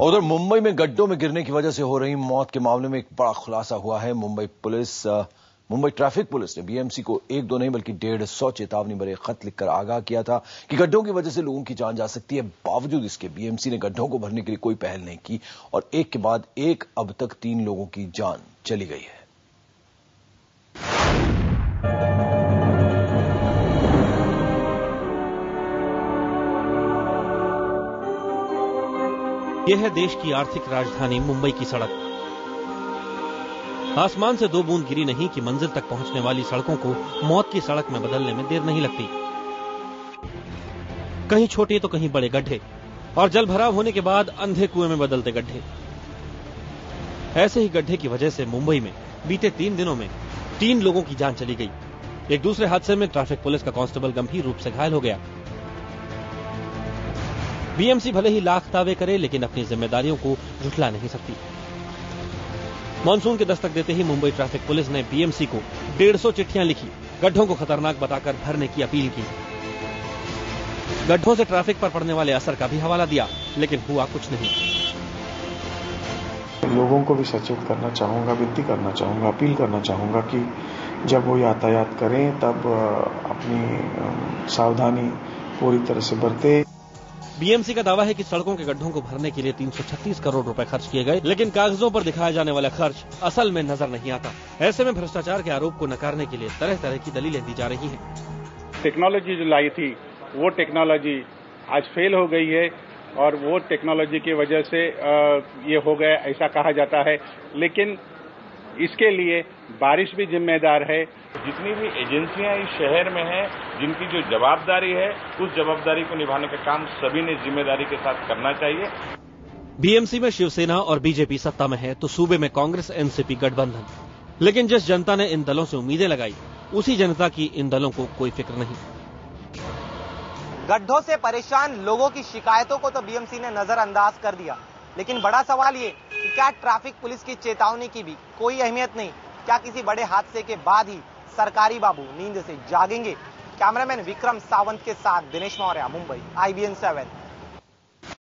उधर मुंबई में गड्ढों में गिरने की वजह से हो रही मौत के मामले में एक बड़ा खुलासा हुआ है। मुंबई ट्रैफिक पुलिस ने बीएमसी को 1-2 नहीं बल्कि 150 चेतावनी भरे खत लिखकर आगाह किया था कि गड्ढों की वजह से लोगों की जान जा सकती है। बावजूद इसके बीएमसी ने गड्ढों को भरने के लिए कोई पहल नहीं की और एक के बाद एक अब तक 3 लोगों की जान चली गई है। यह है देश की आर्थिक राजधानी मुंबई की सड़क। आसमान से 2 बूंद गिरी नहीं कि मंजिल तक पहुंचने वाली सड़कों को मौत की सड़क में बदलने में देर नहीं लगती। कहीं छोटे तो कहीं बड़े गड्ढे और जल भराव होने के बाद अंधे कुएं में बदलते गड्ढे। ऐसे ही गड्ढे की वजह से मुंबई में बीते 3 दिनों में 3 लोगों की जान चली गई। एक दूसरे हादसे में ट्रैफिक पुलिस का कांस्टेबल गंभीर रूप से घायल हो गया। बीएमसी भले ही लाख दावे करे लेकिन अपनी जिम्मेदारियों को झुठला नहीं सकती। मॉनसून के दस्तक देते ही मुंबई ट्रैफिक पुलिस ने बीएमसी को 150 चिट्ठियां लिखी, गड्ढों को खतरनाक बताकर भरने की अपील की। गड्ढों से ट्रैफिक पर पड़ने वाले असर का भी हवाला दिया, लेकिन हुआ कुछ नहीं। लोगों को भी सचेत करना चाहूंगा, विनती करना चाहूंगा, अपील करना चाहूंगा कि जब वो यातायात करें तब अपनी सावधानी पूरी तरह से बरतें। बीएमसी का दावा है कि सड़कों के गड्ढों को भरने के लिए 336 करोड़ रुपए खर्च किए गए, लेकिन कागजों पर दिखाया जाने वाला खर्च असल में नजर नहीं आता। ऐसे में भ्रष्टाचार के आरोप को नकारने के लिए तरह तरह की दलीलें दी जा रही हैं। टेक्नोलॉजी जो लाई थी वो टेक्नोलॉजी आज फेल हो गई है और वो टेक्नोलॉजी की वजह से ये हो गया ऐसा कहा जाता है, लेकिन इसके लिए बारिश भी जिम्मेदार है। जितनी भी एजेंसियां इस शहर में हैं, जिनकी जो जवाबदारी है उस जवाबदारी को निभाने का काम सभी ने जिम्मेदारी के साथ करना चाहिए। बीएमसी में शिवसेना और बीजेपी सत्ता में है तो सूबे में कांग्रेस एनसीपी गठबंधन। लेकिन जिस जनता ने इन दलों से उम्मीदें लगाई, उसी जनता की इन दलों को कोई फिक्र नहीं। गड्ढों से परेशान लोगों की शिकायतों को तो बीएमसी ने नजरअंदाज कर दिया, लेकिन बड़ा सवाल ये कि क्या ट्रैफिक पुलिस की चेतावनी की भी कोई अहमियत नहीं? क्या किसी बड़े हादसे के बाद ही सरकारी बाबू नींद से जागेंगे? कैमरामैन विक्रम सावंत के साथ दिनेश मौर्य, मुंबई, IBN 7।